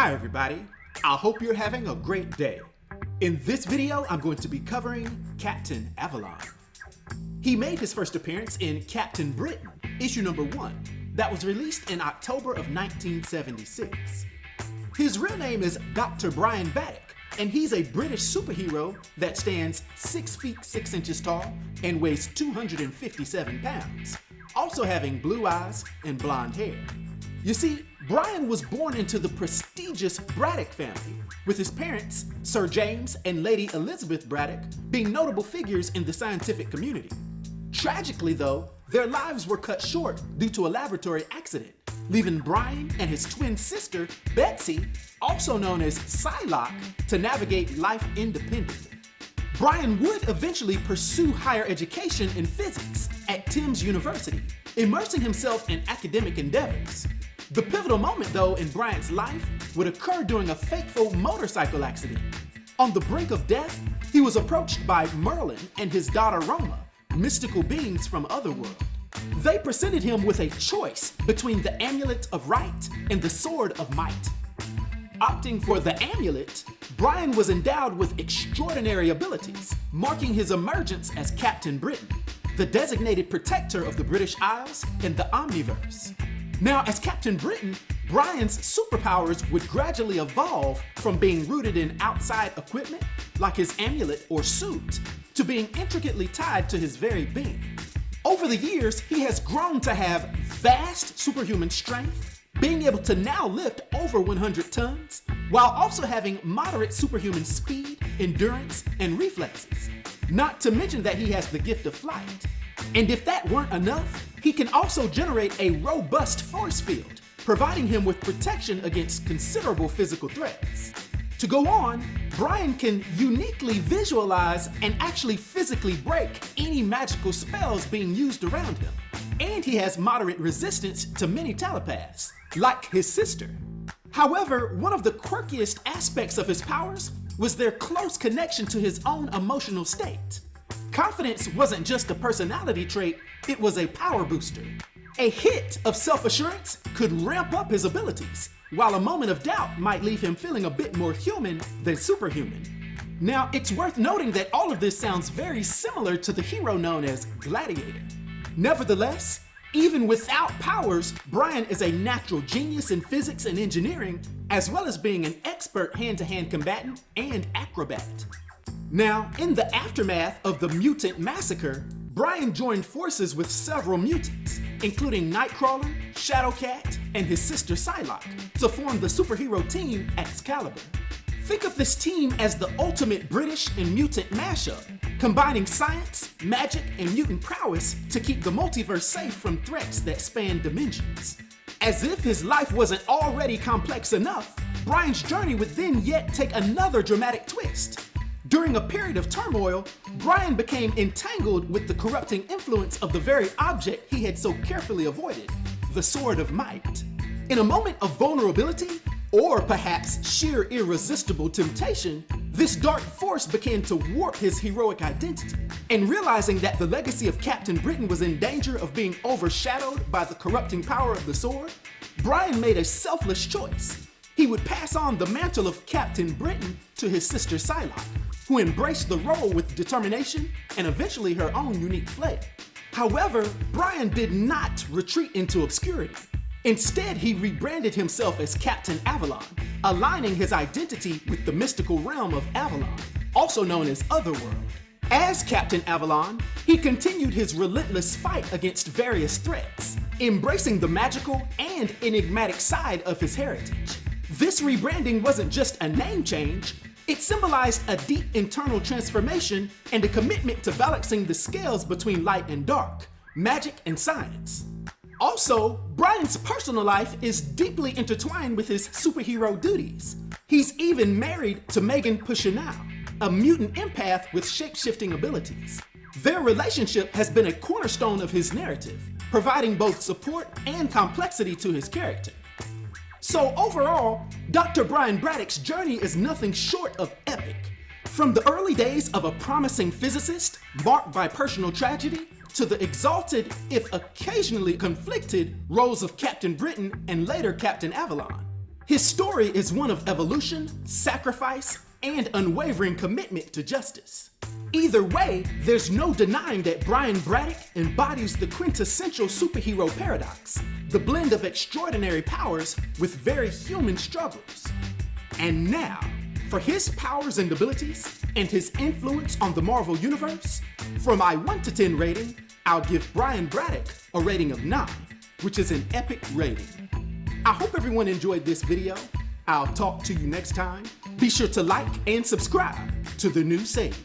Hi everybody, I hope you're having a great day. In this video, I'm going to be covering Captain Avalon. He made his first appearance in Captain Britain, issue number 1, that was released in October of 1976. His real name is Dr. Brian Braddock, and he's a British superhero that stands 6 feet 6 inches tall and weighs 257 pounds, also having blue eyes and blonde hair. You see, Brian was born into the prestigious Braddock family, with his parents, Sir James and Lady Elizabeth Braddock, being notable figures in the scientific community. Tragically though, their lives were cut short due to a laboratory accident, leaving Brian and his twin sister, Betsy, also known as Psylocke, to navigate life independently. Brian would eventually pursue higher education in physics at Thames University, immersing himself in academic endeavors. The pivotal moment, though, in Brian's life would occur during a fateful motorcycle accident. On the brink of death, he was approached by Merlyn and his daughter Roma, mystical beings from Otherworld. They presented him with a choice between the Amulet of Right and the Sword of Might. Opting for the Amulet, Brian was endowed with extraordinary abilities, marking his emergence as Captain Britain, the designated protector of the British Isles and the Omniverse. Now, as Captain Britain, Brian's superpowers would gradually evolve from being rooted in outside equipment, like his amulet or suit, to being intricately tied to his very being. Over the years, he has grown to have vast superhuman strength, being able to now lift over 100 tons, while also having moderate superhuman speed, endurance, and reflexes. Not to mention that he has the gift of flight. And if that weren't enough, he can also generate a robust force field, providing him with protection against considerable physical threats. To go on, Brian can uniquely visualize and actually physically break any magical spells being used around him. And he has moderate resistance to many telepaths, like his sister. However, one of the quirkiest aspects of his powers was their close connection to his own emotional state. Confidence wasn't just a personality trait, it was a power booster. A hit of self-assurance could ramp up his abilities, while a moment of doubt might leave him feeling a bit more human than superhuman. Now, it's worth noting that all of this sounds very similar to the hero known as Gladiator. Nevertheless, even without powers, Brian is a natural genius in physics and engineering, as well as being an expert hand-to-hand combatant and acrobat. Now, in the aftermath of the mutant massacre, Brian joined forces with several mutants, including Nightcrawler, Shadowcat, and his sister Psylocke, to form the superhero team Excalibur. Think of this team as the ultimate British and mutant mashup, combining science, magic, and mutant prowess to keep the multiverse safe from threats that span dimensions. As if his life wasn't already complex enough, Brian's journey would then yet take another dramatic twist. During a period of turmoil, Brian became entangled with the corrupting influence of the very object he had so carefully avoided, the Sword of Might. In a moment of vulnerability, or perhaps sheer irresistible temptation, this dark force began to warp his heroic identity. And realizing that the legacy of Captain Britain was in danger of being overshadowed by the corrupting power of the sword, Brian made a selfless choice. He would pass on the mantle of Captain Britain to his sister Psylocke, who embraced the role with determination and eventually her own unique flair. However, Brian did not retreat into obscurity. Instead, he rebranded himself as Captain Avalon, aligning his identity with the mystical realm of Avalon, also known as Otherworld. As Captain Avalon, he continued his relentless fight against various threats, embracing the magical and enigmatic side of his heritage. This rebranding wasn't just a name change, it symbolized a deep internal transformation and a commitment to balancing the scales between light and dark, magic and science. Also, Brian's personal life is deeply intertwined with his superhero duties. He's even married to Meggan Puceanu, a mutant empath with shape-shifting abilities. Their relationship has been a cornerstone of his narrative, providing both support and complexity to his character. So overall, Dr. Brian Braddock's journey is nothing short of epic. From the early days of a promising physicist, marked by personal tragedy, to the exalted, if occasionally conflicted, roles of Captain Britain and later Captain Avalon. His story is one of evolution, sacrifice, and unwavering commitment to justice. Either way, there's no denying that Brian Braddock embodies the quintessential superhero paradox, the blend of extraordinary powers with very human struggles. And now, for his powers and abilities, and his influence on the Marvel Universe, for my 1 to 10 rating, I'll give Brian Braddock a rating of 9, which is an epic rating. I hope everyone enjoyed this video. I'll talk to you next time. Be sure to like and subscribe to The New Sage.